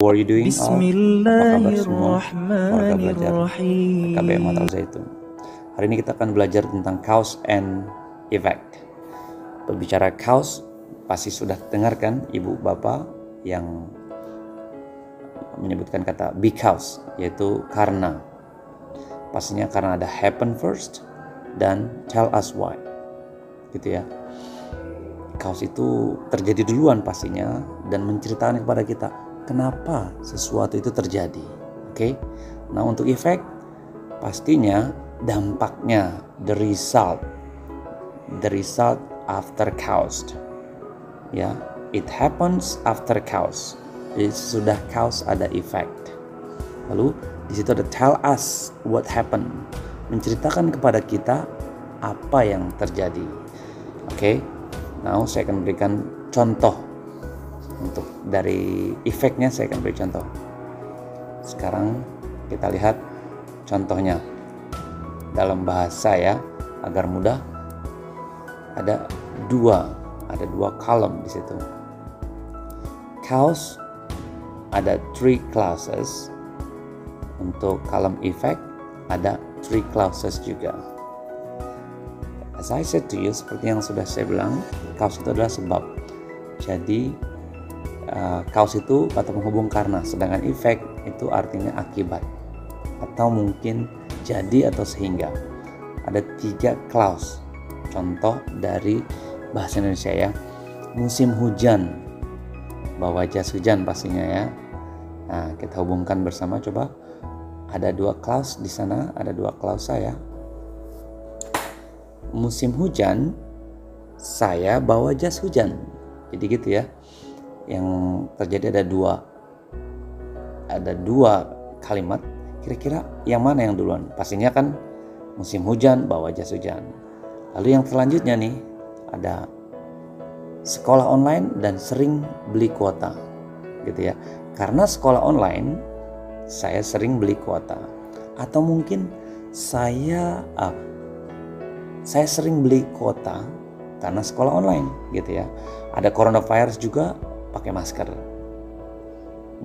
How are you doing all? Apa kabar semua keluarga belajar KBM Matal Zaitun? Hari ini kita akan belajar tentang cause and effect. Berbicara cause, pasti sudah dengarkan ibu bapak yang menyebutkan kata because, yaitu karena. Pastinya karena ada happen first dan tell us why, gitu ya. Cause itu terjadi duluan pastinya dan menceritakan kepada kita kenapa sesuatu itu terjadi. Oke. Nah, untuk efek pastinya dampaknya, the result after cause. Ya, it happens after cause. Jadi sudah cause ada effect. Lalu di situ ada tell us what happened. Menceritakan kepada kita apa yang terjadi. Oke. Now saya akan berikan contoh. Untuk dari efeknya saya akan beri contoh. Sekarang kita lihat contohnya dalam bahasa ya, agar mudah. Ada dua column di situ. Cause ada 3 clauses. Untuk column effect ada 3 clauses juga. As I said to you, seperti yang sudah saya bilang, cause itu adalah sebab. Jadi cause itu kata penghubung karena, sedangkan effect itu artinya akibat atau mungkin jadi atau sehingga. Ada 3 clause. Contoh dari bahasa Indonesia ya. Musim hujan, bawa jas hujan pastinya ya. Nah, kita hubungkan bersama coba. Ada 2 clause di sana, ada 2 klausa ya. Musim hujan, saya bawa jas hujan. Jadi gitu ya. Yang terjadi ada dua kalimat. Kira-kira yang mana yang duluan? Pastinya kan musim hujan bawa jas hujan. Lalu yang selanjutnya nih ada sekolah online dan sering beli kuota, gitu ya. Karena sekolah online saya sering beli kuota, atau mungkin saya sering beli kuota karena sekolah online, gitu ya. Ada coronavirus juga, pakai masker.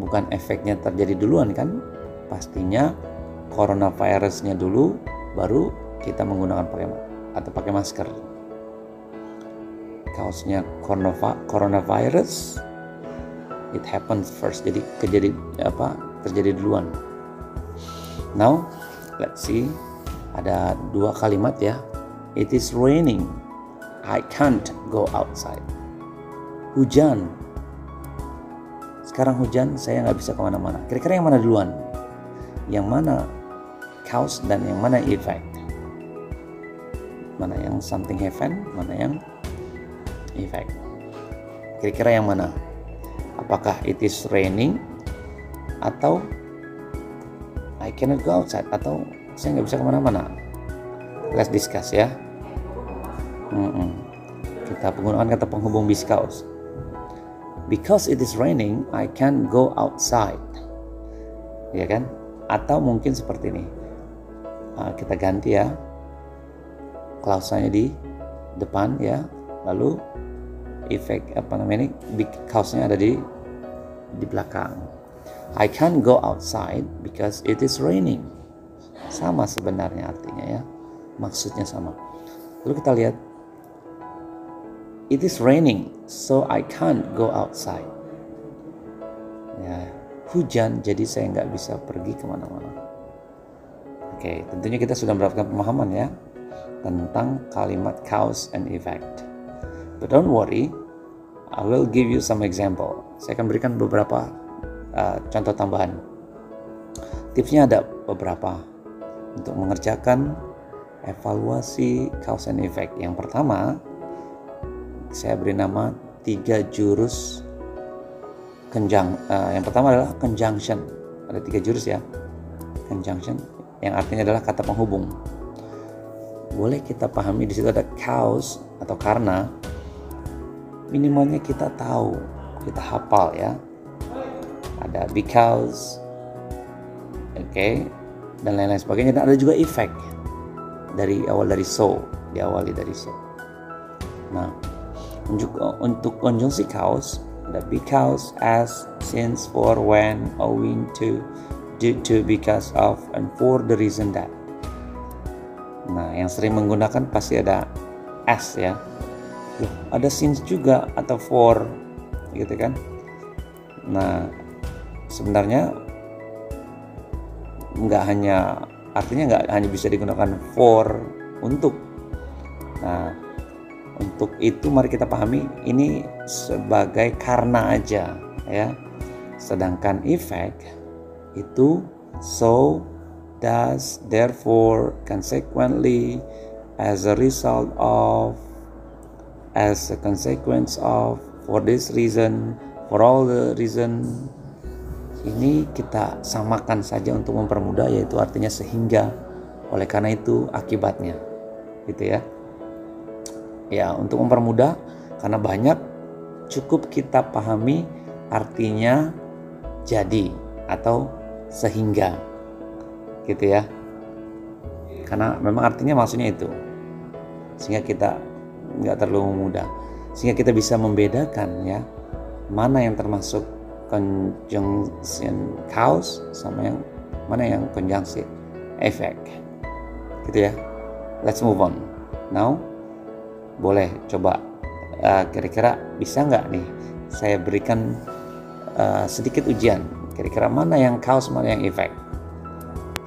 Bukan efeknya terjadi duluan kan? Pastinya coronavirusnya dulu, baru kita menggunakan pakai masker. Cause-nya coronavirus, it happens first. Jadi terjadi duluan. Now, let's see. Ada 2 kalimat ya. It is raining. I can't go outside. Hujan. Sekarang hujan, saya nggak bisa kemana-mana. Kira-kira yang mana duluan? Yang mana cause dan yang mana effect? Mana yang something happen, mana yang effect? Kira-kira yang mana? Apakah it is raining atau I cannot go outside, atau saya nggak bisa kemana-mana? Let's discuss ya. Kita menggunakan kata penghubung because. Because it is raining, I can't go outside. Ya kan? Atau mungkin seperti ini. Kita ganti ya. Klausanya di depan ya. Lalu efek cause-nya ada di belakang. I can't go outside because it is raining. Sama sebenarnya artinya ya. Maksudnya sama. Lalu kita lihat, it is raining, so I can't go outside. Ya, hujan, jadi saya nggak bisa pergi kemana-mana. Oke, tentunya kita sudah mendapatkan pemahaman ya tentang kalimat cause and effect. But don't worry, I will give you some example. Saya akan berikan beberapa contoh tambahan. Tipsnya ada beberapa untuk mengerjakan evaluasi cause and effect. Yang pertama, saya beri nama 3 jurus yang pertama adalah conjunction. Ada 3 jurus ya. Conjunction yang artinya adalah kata penghubung. Boleh kita pahami di situ ada cause atau karena. Minimalnya kita tahu, kita hafal ya. Ada because, dan lain-lain sebagainya. Dan ada juga effect diawali dari so. Nah, untuk konjungsi cause Ada because, as, since, for, when, owing to, due to, because of, and for the reason that. Nah, yang sering menggunakan pasti ada as ya. Loh, ada since juga atau for gitu kan. Nah, sebenarnya artinya nggak hanya bisa digunakan for, untuk. Nah, untuk itu mari kita pahami ini sebagai karena aja ya. Sedangkan effect itu so, thus, therefore, consequently, as a result of, as a consequence of, for this reason, for all the reason. Ini kita samakan saja untuk mempermudah, yaitu artinya sehingga, oleh karena itu, akibatnya, gitu ya. Ya, untuk mempermudah, karena banyak, cukup kita pahami artinya jadi atau sehingga, gitu ya. Karena memang artinya maksudnya itu, sehingga kita nggak terlalu mudah, sehingga kita bisa membedakan ya mana yang termasuk conjunction cause sama yang mana yang conjunction effect, gitu ya. Let's move on now. Boleh coba kira-kira bisa nggak nih saya berikan sedikit ujian, kira-kira mana yang cause, mana yang effect.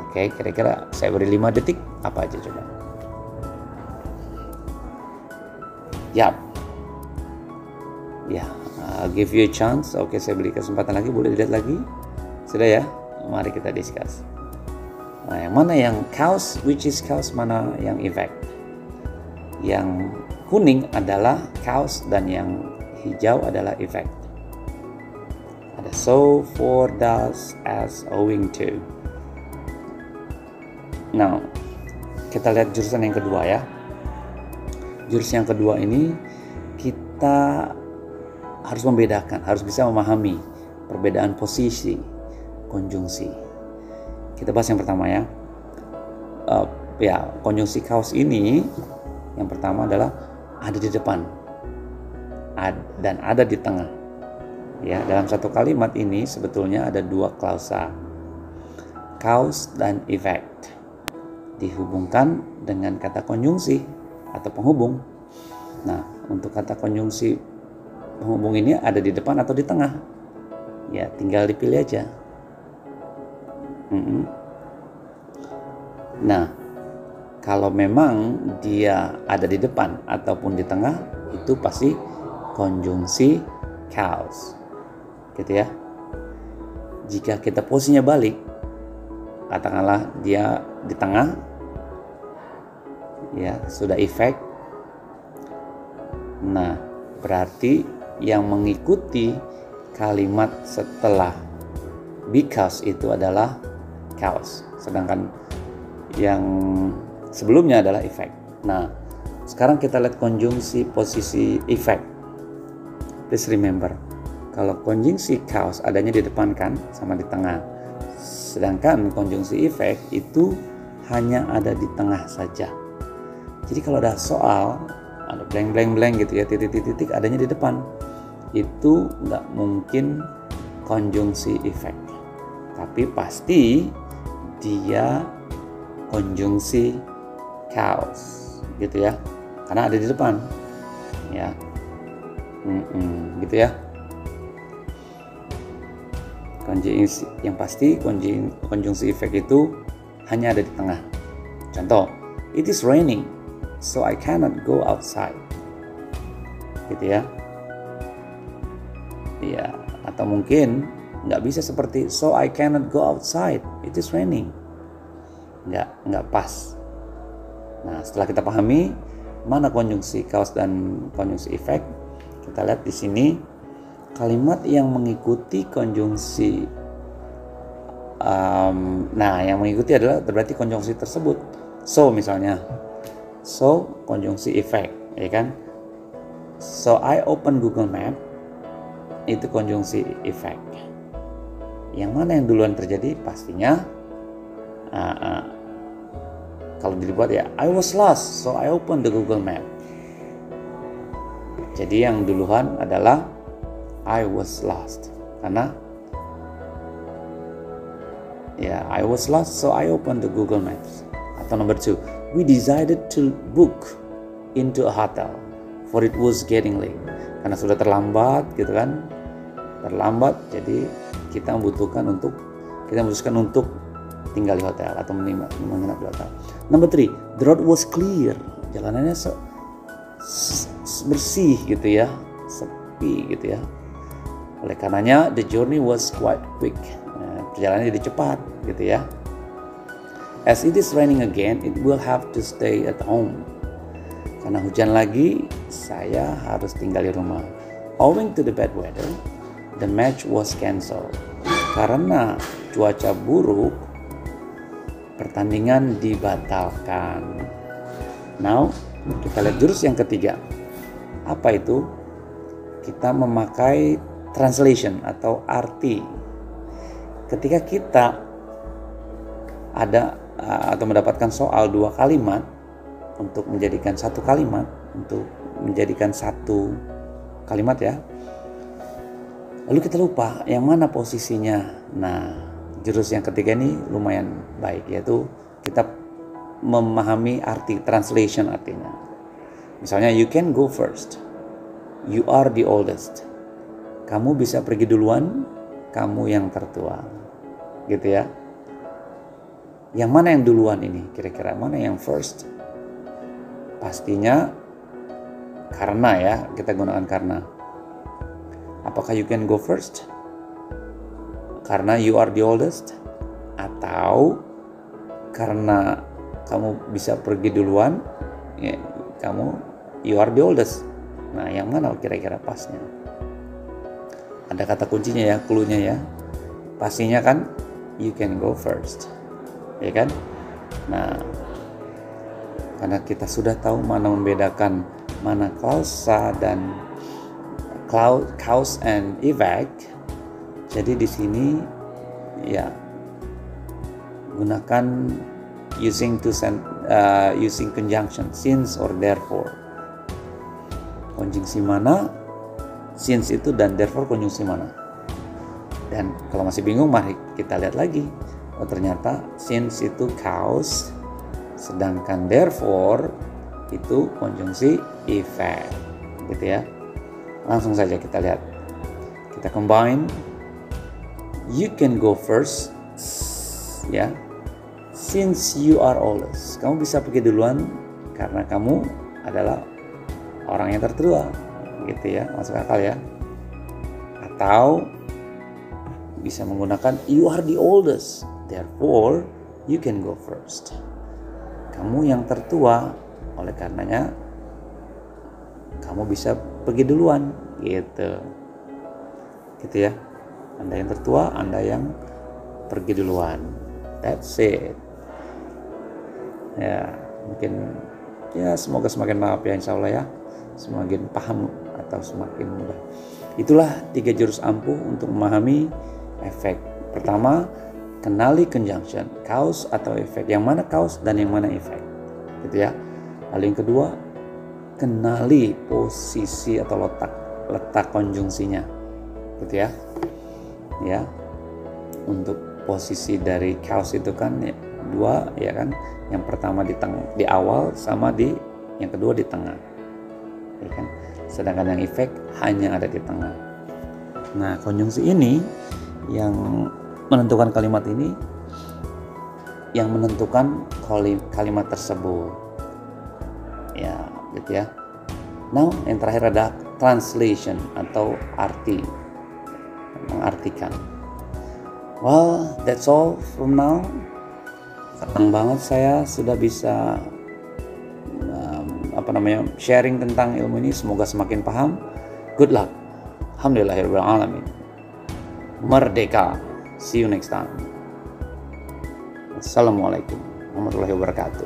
Oke, kira-kira saya beri 5 detik, apa aja coba. Yap. Ya, I'll give you a chance. Oke, saya beri kesempatan lagi, boleh dilihat lagi. Sudah ya? Mari kita discuss. Nah, yang mana yang cause, which is cause, mana yang effect. Yang kuning adalah cause dan yang hijau adalah effect. Ada so, for, thus, as, owing to. Nah, kita lihat jurusan yang kedua ya. Jurusan yang kedua ini kita harus membedakan, harus bisa memahami perbedaan posisi, konjungsi. Kita bahas yang pertama ya. Konjungsi cause ini yang pertama adalah ada di depan dan ada di tengah. Ya, dalam satu kalimat ini sebetulnya ada 2 klausa, cause dan effect, dihubungkan dengan kata konjungsi atau penghubung. Nah, untuk kata konjungsi penghubung ini ada di depan atau di tengah, ya tinggal dipilih aja. Nah, kalau memang dia ada di depan ataupun di tengah, itu pasti konjungsi cause, gitu ya. Jika kita posisinya balik, katakanlah dia di tengah, ya sudah effect. Nah, berarti yang mengikuti kalimat setelah because itu adalah cause, sedangkan yang sebelumnya adalah effect. Nah, sekarang kita lihat konjungsi posisi effect. Please remember, kalau konjungsi cause adanya di depan kan, sama di tengah, sedangkan konjungsi effect itu hanya ada di tengah saja. Jadi kalau ada soal, ada blank gitu ya, titik-titik adanya di depan, itu nggak mungkin konjungsi effect, tapi pasti dia konjungsi cause, gitu ya, karena ada di depan ya. Gitu ya. Konjungsi yang pasti, konjungsi effect itu hanya ada di tengah. Contoh, it is raining so I cannot go outside, gitu ya. Ya, atau mungkin nggak bisa seperti so I cannot go outside, it is raining. Nggak pas. Nah, setelah kita pahami mana konjungsi cause dan konjungsi effect, kita lihat di sini kalimat yang mengikuti konjungsi. Yang mengikuti adalah berarti konjungsi tersebut. So misalnya, so konjungsi effect, ya kan? So I open Google Map, itu konjungsi effect. Yang mana yang duluan terjadi? Pastinya kalau dibuat ya, I was lost so I open the Google Map. Jadi yang duluan adalah I was lost. Karena I was lost, so I opened the Google Maps. Atau number 2, we decided to book into a hotel, for it was getting late. Karena sudah terlambat gitu kan, jadi kita memutuskan untuk tinggal di hotel atau menginap di hotel. Number 3, the road was clear, jalanannya bersih gitu ya, sepi gitu ya. Oleh karenanya the journey was quite quick, perjalanannya jadi cepat gitu ya. As it is raining again, it will have to stay at home. Karena hujan lagi, saya harus tinggal di rumah. Owing to the bad weather, the match was cancelled. Karena cuaca buruk, pertandingan dibatalkan. Now, kita lihat jurus yang ketiga. Apa itu? Kita memakai translation atau arti. Ketika kita ada atau mendapatkan soal 2 kalimat untuk menjadikan satu kalimat, ya. Lalu kita lupa yang mana posisinya. Nah, jurus yang ketiga ini lumayan baik, yaitu kita memahami arti translation artinya. Misalnya, you can go first. You are the oldest. Kamu bisa pergi duluan, kamu yang tertua. Gitu ya. Yang mana yang duluan ini? Kira-kira mana yang first? Pastinya karena ya, kita gunakan karena. Apakah you can go first? Karena you are the oldest? Atau karena kamu bisa pergi duluan, ya, you are the oldest. Nah, yang mana kira-kira pasnya? Ada kata kuncinya ya, clue-nya ya. Pastinya kan you can go first. Ya kan? Nah, karena kita sudah tahu mana membedakan mana causa dan cause and effect. Jadi di sini ya gunakan using conjunction since or therefore. Konjungsi mana? Since itu dan therefore konjungsi mana? Dan kalau masih bingung, mari kita lihat lagi. Oh, ternyata since itu cause, sedangkan therefore itu konjungsi effect, gitu ya. Langsung saja kita lihat. Kita combine. You can go first, ya. Since you are oldest, kamu bisa pergi duluan karena kamu adalah orang yang tertua, gitu ya. Masuk akal ya. Atau bisa menggunakan you are the oldest, therefore you can go first. Kamu yang tertua, oleh karenanya kamu bisa pergi duluan, gitu ya. Anda yang tertua, Anda yang pergi duluan. That's it. Ya, mungkin ya semoga semakin maaf ya, insya Allah ya, semakin paham atau semakin mudah. Itulah 3 jurus ampuh untuk memahami efek. Pertama, kenali conjunction, cause atau efek. Yang mana cause dan yang mana efek, gitu ya. Lalu yang kedua, kenali posisi atau letak konjungsinya, gitu ya. Ya, untuk posisi dari cause itu kan ya, 2 ya kan. Yang pertama di awal, sama yang kedua di tengah, ya kan. Sedangkan yang efek hanya ada di tengah. Nah, konjungsi ini yang menentukan kalimat ini, yang menentukan kalimat tersebut, ya, gitu ya. Now, yang terakhir ada translation atau arti, mengartikan. Well, that's all from now. Senang banget saya sudah bisa sharing tentang ilmu ini. Semoga semakin paham. Good luck. Alhamdulillahirrahmanirrahim. Merdeka. See you next time. Assalamualaikum warahmatullahi wabarakatuh.